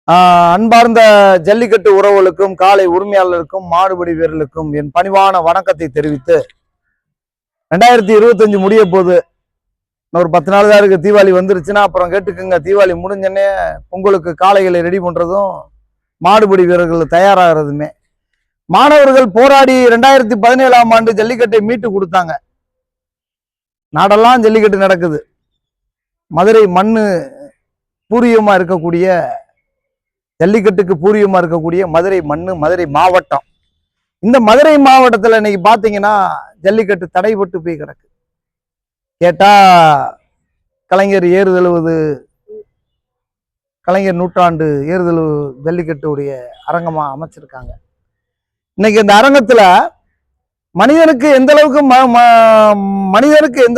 அன்பார்ந்த ஜல்லிக்கட்டு உறவுகளுக்கும் காலை உரிமையாளருக்கும் மாடுபிடி வீரர்களுக்கும் என் பணிவான வணக்கத்தை தெரிவித்து 2025 முடிய போது ஒரு 10 நாள் தான் இருக்கு. தீபாவளி வந்துருச்சுன்னா அப்புறம் கேட்டுக்குங்க. தீபாவளி முடிஞ்சோடனே பொங்கலுக்கு காளைகளை ரெடி பண்றதும் மாடுபிடி வீரர்கள் தயாராகிறதுமே. மாணவர்கள் போராடி 2017ஆம் ஆண்டு ஜல்லிக்கட்டை மீட்டு கொடுத்தாங்க. நாடெல்லாம் ஜல்லிக்கட்டு நடக்குது. மதுரை மண்ணு பூரியமா இருக்கக்கூடிய ஜல்லிக்கட்டுக்கு பூரியமா இருக்கக்கூடிய மதுரை மண்ணு, மதுரை மாவட்டம். இந்த மதுரை மாவட்டத்துல இன்னைக்கு பாத்தீங்கன்னா ஜல்லிக்கட்டு தடைபட்டு போய் கிடக்கு. கேட்டா கலைஞர் கலைஞர் நூற்றாண்டு ஏறுதழுவு ஜல்லிக்கட்டுடைய அரங்கமா அமைச்சிருக்காங்க. இன்னைக்கு இந்த அரங்கத்துல மனிதனுக்கு எந்த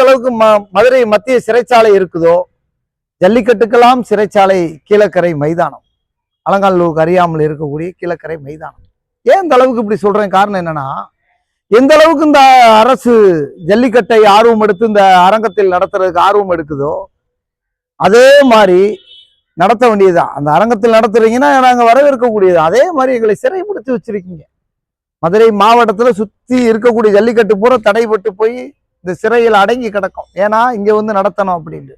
அளவுக்கு மதுரை மத்திய சிறைச்சாலை இருக்குதோ, ஜல்லிக்கட்டுக்கெல்லாம் சிறைச்சாலை கீழக்கரை மைதானம், அலங்காநல்லூருக்கு அறியாமல் இருக்கக்கூடிய கீழக்கரை மைதானம். ஏன் இந்த அளவுக்கு இப்படி சொல்றேன்? காரணம் என்னன்னா, எந்த அளவுக்கு இந்த அரசு ஜல்லிக்கட்டை ஆர்வம் எடுத்து இந்த அரங்கத்தில் நடத்துறதுக்கு ஆர்வம் எடுக்குதோ, அதே மாதிரி நடத்த வேண்டியதுதான். அந்த அரங்கத்தில் நடத்துறீங்கன்னா நாங்க வரவேற்கக்கூடியது. அதே மாதிரி எங்களை சிறைப்படுத்தி வச்சிருக்கீங்க. மதுரை மாவட்டத்துல சுத்தி இருக்கக்கூடிய ஜல்லிக்கட்டு பூரா தடைபட்டு போய் இந்த சிறையில் அடங்கி கிடக்கும். ஏன்னா இங்க வந்து நடத்தணும் அப்படின்னு.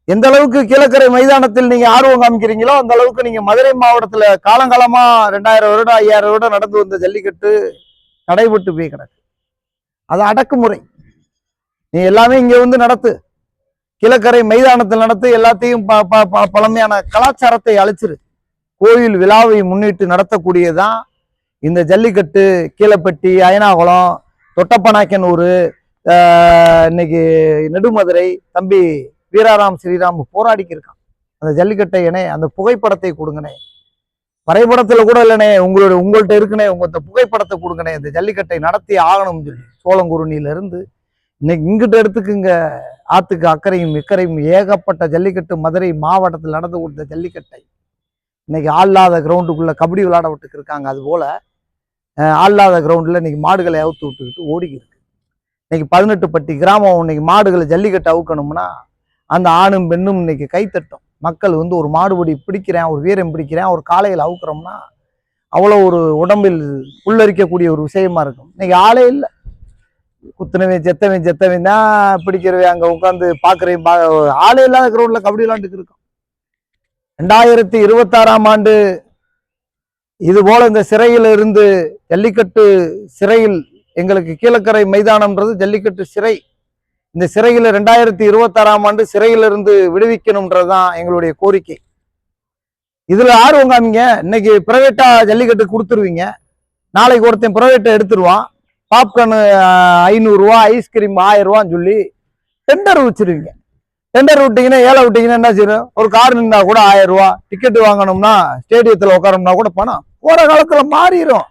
எந்த அளவுக்கு கீழக்கரை மைதானத்தில் நீங்க ஆர்வம் காமிக்கிறீங்களோ அந்த அளவுக்கு நீங்க மதுரை மாவட்டத்துல காலங்காலமா 2000 வருடம் 5000 வருடம் நடந்து வந்த ஜல்லிக்கட்டு தடைபட்டு போய் கிடக்கு. அது அடக்குமுறை. நீ எல்லாமே இங்க வந்து நடத்து, கீழக்கரை மைதானத்தில் நடத்து. எல்லாத்தையும் பழமையான கலாச்சாரத்தை அழிச்சிரு. கோயில் விழாவை முன்னிட்டு நடத்தக்கூடியதான் இந்த ஜல்லிக்கட்டு. கீழப்பட்டி, அயனாகுளம், தொட்டப்பநாயக்கனூர், இன்னைக்கு நெடுமதுரை தம்பி வீராராம் ஸ்ரீராம் போராடிக்கு இருக்கான். அந்த ஜல்லிக்கட்டை எனே அந்த புகைப்படத்தை கொடுங்கனே. வரைபடத்துல கூட இல்லைனே, உங்கள்கிட்ட இருக்குனே, உங்கள்கிட்ட புகைப்படத்தை கொடுங்கனே. இந்த ஜல்லிக்கட்டை நடத்தி ஆகணும்னு சொல்லி சோளங்குருணியில இருந்து இன்னைக்கு இங்கிட்ட எடுத்துக்குங்க. ஆத்துக்கு அக்கறையும் இக்கரையும் ஏகப்பட்ட ஜல்லிக்கட்டு மதுரை மாவட்டத்தில் நடந்து கொடுத்த ஜல்லிக்கட்டை இன்னைக்கு ஆள்லாத கிரவுண்டுக்குள்ள கபடி விளையாட விட்டுக்கு இருக்காங்க. அது போல ஆள்லாத கிரவுண்டில் இன்னைக்கு மாடுகளை அவுத்து விட்டுக்கிட்டு ஓடிக்கிருக்கு. இன்னைக்கு 18 பட்டி கிராமம் இன்னைக்கு மாடுகளை ஜல்லிக்கட்டு அவுக்கணும்னா அந்த ஆணும் பெண்ணும் இன்னைக்கு கைத்தட்டும். மக்கள் வந்து ஒரு மாடுபடி பிடிக்கிறேன், ஒரு வீரம் பிடிக்கிறேன், ஒரு காலையில் அவுக்குறோம்னா அவ்வளோ ஒரு உடம்பில் புல்லரிக்கக்கூடிய ஒரு விஷயமா இருக்கும். இன்னைக்கு ஆளே இல்லை. குத்துனவன் செத்தவன் தான் பிடிக்கிறவன் அங்கே உட்காந்து பார்க்குறேன். ஆளே இல்லாத கிரவுண்டில் கபடி விளாண்டுக்கு இருக்கும். 2026ஆம் ஆண்டு இது போல இந்த சிறையில் இருந்து ஜல்லிக்கட்டு சிறையில் எங்களுக்கு கீழக்கரை மைதானம்ன்றது ஜல்லிக்கட்டு சிறை. இந்த சிறையில் 2026ஆம் ஆண்டு சிறையிலிருந்து விடுவிக்கணும்ன்றதுதான் எங்களுடைய கோரிக்கை. இதுல ஆர்வம் காமிங்க. இன்னைக்கு பிரைவேட்டா ஜல்லிக்கட்டு கொடுத்துருவீங்க, நாளைக்கு ஒருத்தன் பிரைவேட்டை எடுத்துருவான். பாப்கார்னு 500 ரூபா, ஐஸ்கிரீம் 1000 ரூபான்னு சொல்லி டெண்டர் வச்சிருவீங்க. டெண்டர் விட்டீங்கன்னா, ஏழை விட்டீங்கன்னா என்ன செய்யும்? ஒரு கார் நின்னா கூட 1000 ரூபா. டிக்கெட் வாங்கணும்னா ஸ்டேடியத்தில் உட்காரம்னா கூட பணம். போற காலத்துல மாறிடும்,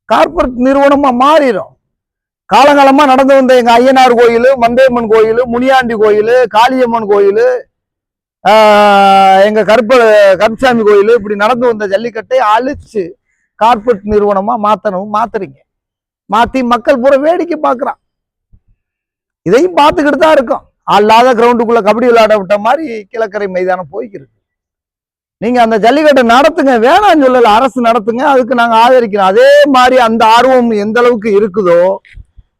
கார்பரேட் நிறுவனமா மாறிடும். காலங்காலமா நடந்து வந்த எங்க ஐயனார் கோயில், மந்தையம்மன் கோயில், முனியாண்டி கோயில், காளியம்மன் கோயில், எங்க கருப்பசாமி கோயில், இப்படி நடந்து வந்த ஜல்லிக்கட்டை அழிச்சு கார்பரேட் நிறுவனமா மாத்துறீங்க. மாத்தி மக்கள் பூரா வேடிக்கை பார்க்கறான். இதையும் பார்த்துக்கிட்டு தான் இருக்கும். அல்லாத கிரவுண்டுக்குள்ள கபடி விளையாட விட்ட மாதிரி கீழக்கரை மைதானம் போய்க்கிருக்கு. நீங்க அந்த ஜல்லிக்கட்டை நடத்துங்க, வேணாம்னு சொல்லல, அரசு நடத்துங்க, அதுக்கு நாங்க ஆதரிக்கிறோம். அதே மாதிரி அந்த ஆர்வம் எந்த அளவுக்கு இருக்குதோ,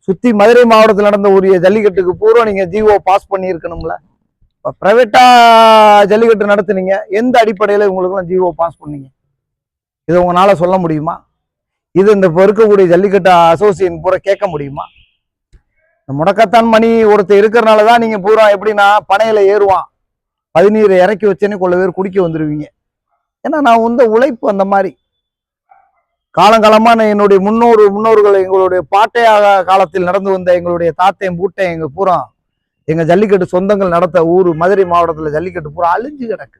சுத்தி மதுரை மாவட்டத்தில் நடந்த உரிய ஜல்லிக்கட்டுக்கு பூரா நீங்க ஜிஓ பாஸ் பண்ணி இருக்கணும்ல. இப்ப பிரைவேட்டா ஜல்லிக்கட்டு நடத்துனீங்க, எந்த அடிப்படையில உங்களுக்குலாம் ஜிஓ பாஸ் பண்ணீங்க? இதை உங்களால சொல்ல முடியுமா? இது இந்த இருக்கக்கூடிய ஜல்லிக்கட்டு அசோசியேஷன் பூரா கேட்க முடியுமா? முடக்கத்தான் மணி ஒருத்தர் இருக்கிறனாலதான் நீங்க பூரா எப்படின்னா பனையில ஏறுவான், 17 இறக்கி வச்சேன்னு கொள்ள பேர் குடிக்க வந்துருவீங்க. ஏன்னா நான் வந்து உழைப்பு அந்த மாதிரி. காலங்காலமா என்னுடைய முன்னோர்கள் எங்களுடைய பாட்டையாக காலத்தில் நடந்து வந்த எங்களுடைய தாத்தையும் பூட்டையும் எங்க பூரா எங்க ஜல்லிக்கட்டு சொந்தங்கள் நடத்த ஊர் மதுரை மாவட்டத்துல ஜல்லிக்கட்டு பூரா அழிஞ்சு கிடக்கு.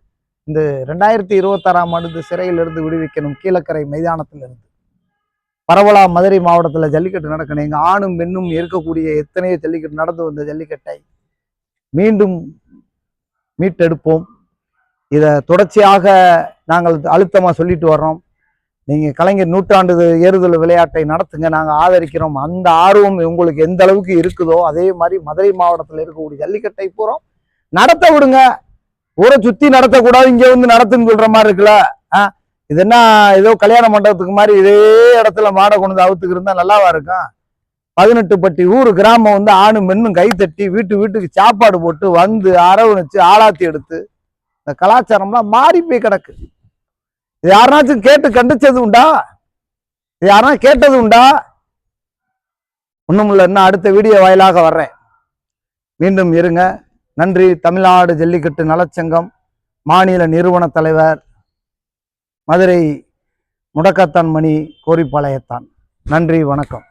இந்த 2026ஆம் ஆண்டு சிறையிலிருந்து விடுவிக்கணும். கீழக்கரை மைதானத்திலிருந்து பரவலா மதுரை மாவட்டத்துல ஜல்லிக்கட்டு நடக்கணும். எங்க ஆணும் பெண்ணும் இருக்கக்கூடிய எத்தனையோ ஜல்லிக்கட்டு நடந்து வந்த ஜல்லிக்கட்டை மீண்டும் மீட்டெடுப்போம். இதை தொடர்ச்சியாக நாங்கள் அழுத்தமா சொல்லிட்டு வர்றோம். நீங்க கலைஞர் நூற்றாண்டு ஏறுதல் விளையாட்டை நடத்துங்க, நாங்க ஆதரிக்கிறோம். அந்த ஆர்வம் உங்களுக்கு எந்த அளவுக்கு இருக்குதோ அதே மாதிரி மதுரை மாவட்டத்தில் இருக்கக்கூடிய ஜல்லிக்கட்டை பூரா நடத்த விடுங்க. ஊரை சுத்தி நடத்தக்கூடாது, இங்க வந்து நடத்துன்னு சொல்ற மாதிரி இருக்குல்ல. இது என்ன ஏதோ கல்யாண மண்டபத்துக்கு மாதிரி இதே இடத்துல மாடை கொண்டு வந்து அவுத்துக்கு இருந்தா நல்லாவா இருக்கும்? 18 பட்டி ஊர் கிராமம் வந்து ஆணும் பெண்ணும் கை தட்டி வீட்டுக்கு சாப்பாடு போட்டு வந்து அரவணைச்சு ஆளாத்தி எடுத்து இந்த கலாச்சாரம்லாம் மாறி போய் கிடக்கு. இது யாருனாச்சும் கேட்டு கண்டிச்சது உண்டா? இது யாருனா கேட்டது உண்டா? ஒண்ணும் இல்லை. இன்னும் அடுத்த வீடியோ வாயிலாக வர்றேன். மீண்டும் இருங்க. நன்றி. தமிழ்நாடு ஜல்லிக்கட்டு நலச்சங்கம் மாநில நிறுவன தலைவர் மதுரை முடக்கத்தான் மணி கோரிப்பாளையத்தான். நன்றி, வணக்கம்.